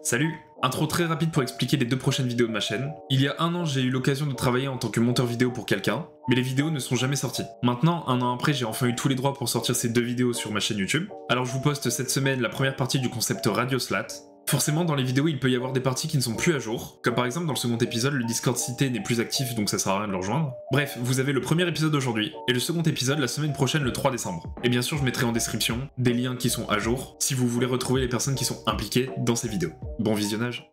Salut! Intro très rapide pour expliquer les 2 prochaines vidéos de ma chaîne. Il y a 1 an, j'ai eu l'occasion de travailler en tant que monteur vidéo pour quelqu'un, mais les vidéos ne sont jamais sorties. Maintenant, 1 an après, j'ai enfin eu tous les droits pour sortir ces 2 vidéos sur ma chaîne YouTube. Alors je vous poste cette semaine la première partie du concept Radio Slat. Forcément, dans les vidéos, il peut y avoir des parties qui ne sont plus à jour, comme par exemple dans le second épisode, le Discord cité n'est plus actif, donc ça sert à rien de le rejoindre. Bref, vous avez le premier épisode aujourd'hui, et le second épisode la semaine prochaine, le 3 décembre. Et bien sûr, je mettrai en description des liens qui sont à jour, si vous voulez retrouver les personnes qui sont impliquées dans ces vidéos. Bon visionnage.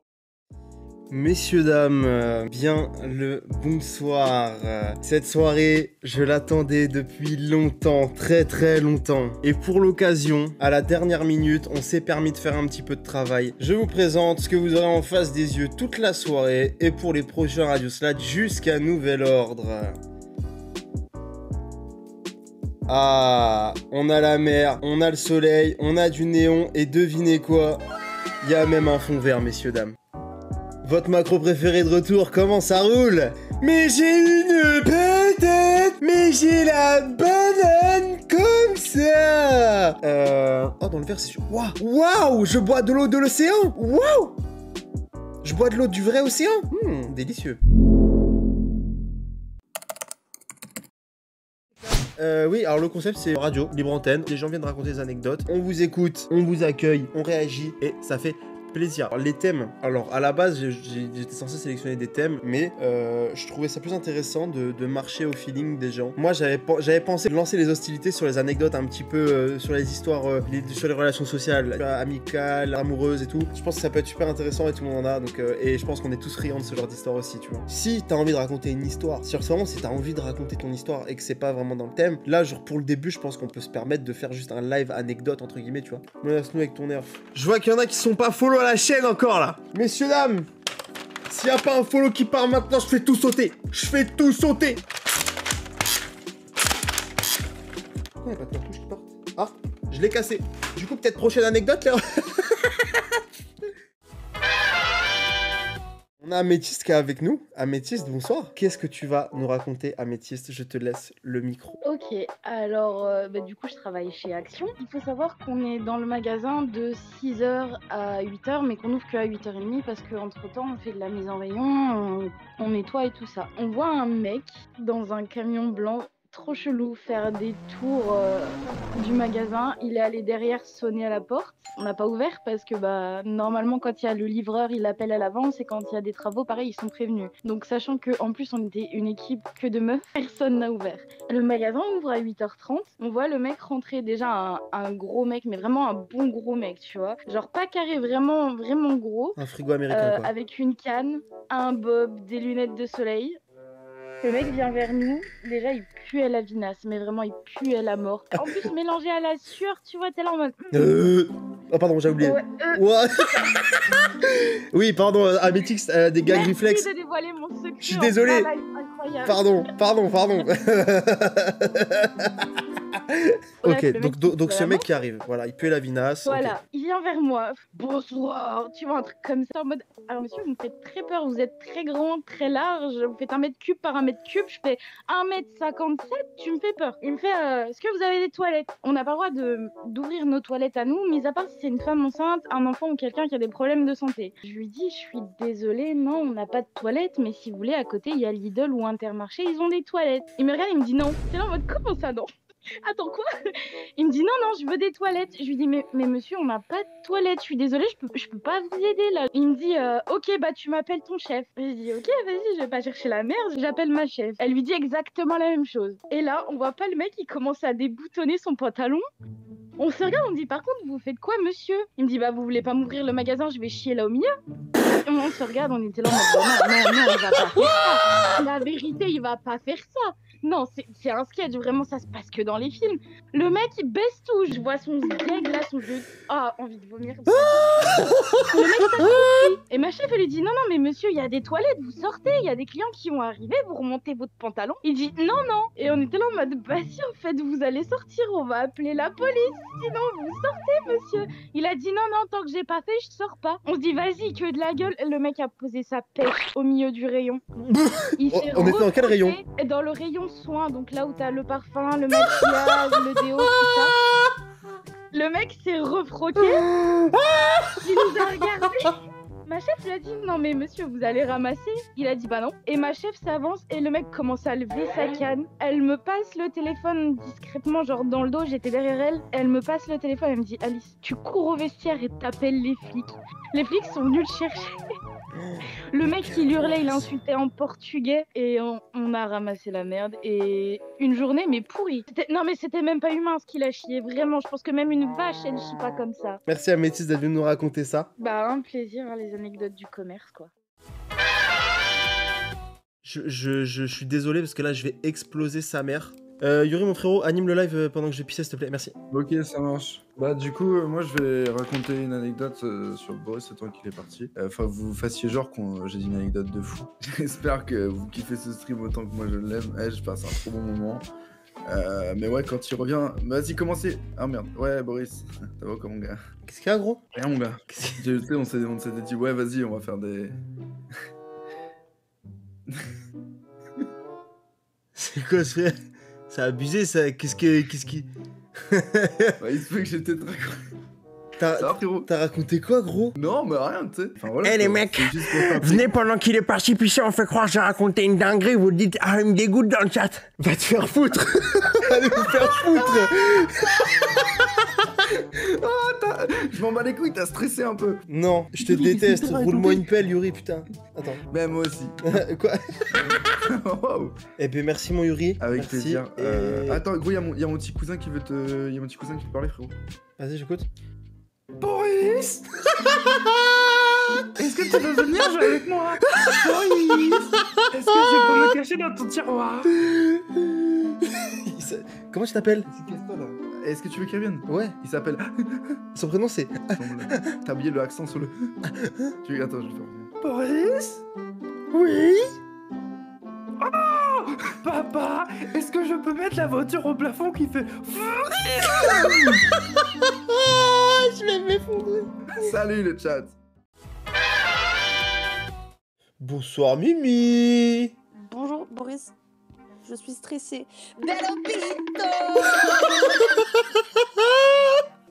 Messieurs, dames, bien le bonsoir. Cette soirée, je l'attendais depuis longtemps, très longtemps. Et pour l'occasion, à la dernière minute, on s'est permis de faire un petit peu de travail. Je vous présente ce que vous aurez en face des yeux toute la soirée et pour les prochains Radio Slat jusqu'à nouvel ordre. Ah, on a la mer, on a le soleil, on a du néon et devinez quoi? Il y a même un fond vert, messieurs, dames. Votre macro préféré de retour, comment ça roule? Mais j'ai une patate, mais j'ai la banane comme ça. Oh, dans le verre, c'est sûr. Waouh, je bois de l'eau de l'océan. Waouh, je bois de l'eau du vrai océan. Délicieux. Oui, alors le concept c'est radio, libre antenne, les gens viennent raconter des anecdotes, on vous écoute, on vous accueille, on réagit et ça fait plaisir. Alors, les thèmes, alors à la base j'étais censé sélectionner des thèmes, mais je trouvais ça plus intéressant de marcher au feeling des gens. Moi j'avais pensé lancer les hostilités sur les anecdotes un petit peu, sur les histoires, sur les relations sociales, amicales, amoureuses et tout. Je pense que ça peut être super intéressant et tout le monde en a, donc, et je pense qu'on est tous friands de ce genre d'histoire aussi, tu vois. Si t'as envie de raconter une histoire, si t'as envie de raconter ton histoire et que c'est pas vraiment dans le thème, là genre pour le début je pense qu'on peut se permettre de faire juste un live anecdote entre guillemets, tu vois. Menace-nous avec ton nerf. Je vois qu'il y en a qui sont pas follow à la chaîne encore là. Messieurs, dames, s'il y a pas un follow qui part maintenant, je fais tout sauter. Je fais tout sauter. Pourquoi il n'y a pas de cartouche qui part? Ah, je l'ai cassé. Du coup, peut-être prochaine anecdote là. On a Améthyste qui est avec nous. Améthyste, bonsoir. Qu'est-ce que tu vas nous raconter, Améthyste? Je te laisse le micro. Ok, alors du coup je travaille chez Action. Il faut savoir qu'on est dans le magasin de 6h à 8h, mais qu'on ouvre qu'à 8h30 parce qu'entre temps on fait de la mise en rayon, on nettoie et tout ça. On voit un mec dans un camion blanc trop chelou faire des tours du magasin. Il est allé derrière sonner à la porte. On n'a pas ouvert parce que normalement quand il y a le livreur il appelle à l'avance et quand il y a des travaux pareil ils sont prévenus. Donc sachant que en plus on était une équipe que de meufs, personne n'a ouvert. Le magasin ouvre à 8h30. On voit le mec rentrer, déjà un gros mec, mais vraiment un bon gros mec, tu vois. Genre pas carré, vraiment gros. Un frigo américain quoi. Avec une canne, un bob, des lunettes de soleil. Le mec vient vers nous, déjà il puait la vinasse, mais vraiment il puait la mort. En plus mélangé à la sueur, tu vois, t'es là en mode... Oh pardon, j'ai oublié. Ouais. Oui, pardon, Améthyste, des gags réflexes. Merci de dévoiler mon secret. Je suis désolé. Pardon. Bref, ok, donc ce mec qui arrive, voilà, il pue la vinasse. Voilà, okay. Il vient vers moi. Bonsoir, tu vois, un truc comme ça en mode... Alors monsieur, vous me faites très peur, vous êtes très grand, très large, vous faites 1 mètre cube par 1 mètre cube, je fais 1m57, tu me fais peur. Il me fait, est-ce que vous avez des toilettes? On n'a pas le droit d'ouvrir nos toilettes à nous, mis à part si c'est une femme enceinte, un enfant ou quelqu'un qui a des problèmes de santé. Je lui dis, je suis désolée, non, on n'a pas de toilettes, mais si vous voulez, à côté, il y a Lidl ou Intermarché, ils ont des toilettes. Il me regarde, il me dit non. C'est là en mode, comment ça, non? Attends quoi? Il me dit non, je veux des toilettes. Je lui dis mais monsieur, on n'a pas de toilettes. Je suis désolée, je peux pas vous aider là. Il me dit ok, tu m'appelles ton chef. Je dis ok, vas-y, je vais pas chercher la merde, j'appelle ma chef. Elle lui dit exactement la même chose. Et là, on voit pas le mec, il commence à déboutonner son pantalon. On se regarde, on me dit par contre, vous faites quoi monsieur? Il me dit vous voulez pas m'ouvrir le magasin, je vais chier là au milieu. Et on se regarde, on était là en mode non, il va pas faire ça. La vérité, il va pas faire ça. Non, c'est un sketch, vraiment, ça se passe que dans les films. Le mec, il baisse tout. Je vois son gag là, son jeu. Ah, envie de vomir. Le mec s'assoit. Et ma chef, elle lui dit non, mais monsieur, il y a des toilettes, vous sortez. Il y a des clients qui vont arriver, vous remontez votre pantalon. Il dit non. Et on était là en mode si, en fait, vous allez sortir, on va appeler la police. Sinon, vous sortez, monsieur. Il a dit non, tant que j'ai pas fait, je sors pas. On se dit vas-y, que de la gueule. Le mec a posé sa pêche au milieu du rayon. On était dans quel rayon? Dans le rayon soin, donc là où t'as le parfum, le maquillage, le déo, tout ça. Le mec s'est refroqué. Il nous a regardé. Ma chef lui a dit non mais monsieur vous allez ramasser. Il a dit bah non. Et ma chef s'avance et le mec commence à lever sa canne. Elle me passe le téléphone discrètement genre dans le dos, j'étais derrière elle. Elle me passe le téléphone, elle me dit Alice tu cours au vestiaire et t'appelles les flics. Les flics sont venus le chercher. Le mec il hurlait, il insultait en portugais et on a ramassé la merde et une journée mais pourrie. Non mais c'était même pas humain ce qu'il a chié, vraiment. Je pense que même une vache elle chie pas comme ça. Merci à Métis d'être venu nous raconter ça. Bah un plaisir, hein, les anecdotes du commerce quoi. Je suis désolé parce que là je vais exploser sa mère. Yuri mon frérot, anime le live pendant que je pissais s'il te plaît, merci. Ok, ça marche. Bah du coup, moi je vais raconter une anecdote sur Boris, le temps qu'il est parti. Enfin, vous fassiez genre que j'ai dit une anecdote de fou. J'espère que vous kiffez ce stream autant que moi je l'aime. Je passe un trop bon moment. Mais ouais, quand il revient... Vas-y, commencez. Ah merde, ouais Boris, ça va quoi mon gars? Qu'est-ce qu'il y a gros? Rien mon gars. Tu sais, on s'était dit, ouais vas-y, on va faire des... C'est quoi ce frère? C'est abusé ça, qu'est-ce qui... Bah, il se peut que j'étais très... Ça va frérot? T'as raconté quoi gros? Non mais rien, tu sais. Enfin, voilà, Eh les mecs, venez pendant qu'il est parti pisser, on fait croire que j'ai raconté une dinguerie, vous dites ah il me dégoûte dans le chat. Va te faire foutre. Allez vous faire foutre. Oh, je m'en bats les couilles, t'as stressé un peu. Non, je te déteste, roule-moi une pelle Yuri putain. Attends. Mais moi aussi. Quoi? Wow. Eh ben merci mon Yuri. Avec merci. plaisir. Et... Attends gros, y'a mon petit cousin qui veut te... Y'a mon petit cousin qui veut te parler frérot. Vas-y j'écoute. Boris. Est-ce que tu veux venir jouer avec moi? Boris. Est-ce que je peux me cacher dans ton tiroir? Comment tu t'appelles? C'est qu'est-ce que là? Est-ce que tu veux qu'il revienne? Ouais. Il s'appelle... Son prénom c'est... T'as oublié le accent sur le... Attends, je vais faire... Boris? Oui. Oh papa, est-ce que je peux mettre la voiture au plafond qui fait... Je vais m'effondrer. Salut le chat. Bonsoir Mimi. Bonjour Boris, je suis stressée. Bello Pito.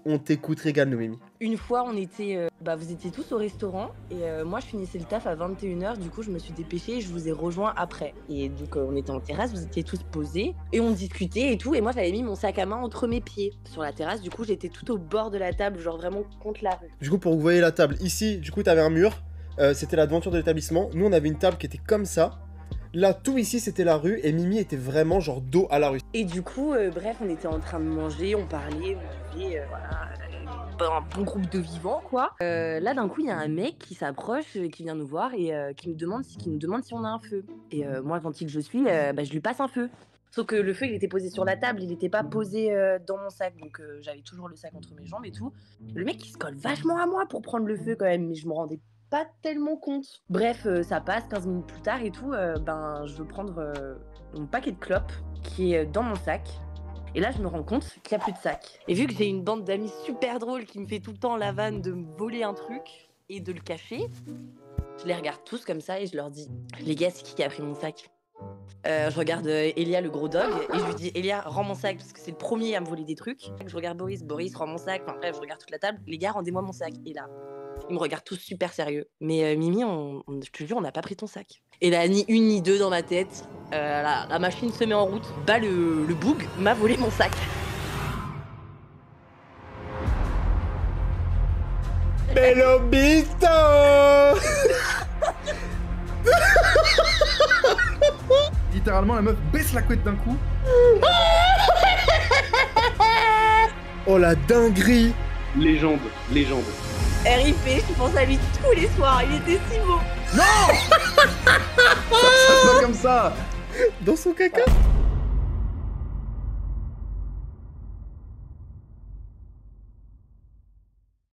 On t'écoute, régale-nous Mimi. Une fois on était, vous étiez tous au restaurant et moi je finissais le taf à 21h, du coup je me suis dépêchée et je vous ai rejoint après. Et donc on était en terrasse, vous étiez tous posés et on discutait et tout et moi j'avais mis mon sac à main entre mes pieds sur la terrasse, du coup j'étais tout au bord de la table, genre vraiment contre la rue. Du coup pour que vous voyez la table, ici du coup t'avais un mur, c'était la devanture de l'établissement, nous on avait une table qui était comme ça. Là, tout ici, c'était la rue, et Mimi était vraiment genre dos à la rue. Et du coup, bref, on était en train de manger, on parlait, on buvait, voilà, un bon groupe de vivants, quoi. Là, d'un coup, il y a un mec qui s'approche, qui vient nous voir, et qui nous demande si on a un feu. Et moi, gentil que je suis, je lui passe un feu. Sauf que le feu, il était posé sur la table, il n'était pas posé dans mon sac, donc j'avais toujours le sac entre mes jambes et tout. Le mec, il se colle vachement à moi pour prendre le feu, quand même, mais je me rendais pas tellement compte. Bref, ça passe 15 minutes plus tard et tout, je veux prendre mon paquet de clopes qui est dans mon sac. Et là, je me rends compte qu'il n'y a plus de sac. Et vu que j'ai une bande d'amis super drôle qui me fait tout le temps la vanne de me voler un truc et de le cacher, je les regarde tous comme ça et je leur dis « Les gars, c'est qui a pris mon sac ?» Je regarde Elia, le gros dog, et je lui dis « Elia, rends mon sac, parce que c'est le premier à me voler des trucs. » Je regarde Boris, rends mon sac. Enfin bref, je regarde toute la table. « Les gars, rendez-moi mon sac. » Et là, ils me regardent tous super sérieux. Mais Mimi, je te jure, on n'a pas pris ton sac. Et là, ni une ni deux dans ma tête, la machine se met en route. Bah, le boug m'a volé mon sac. Bello Pito. Littéralement, la meuf baisse la couette d'un coup. Oh la dinguerie. Légende. RIP, je pense à lui tous les soirs, il était si beau. Non. Ça se passe pas comme ça. Dans son caca.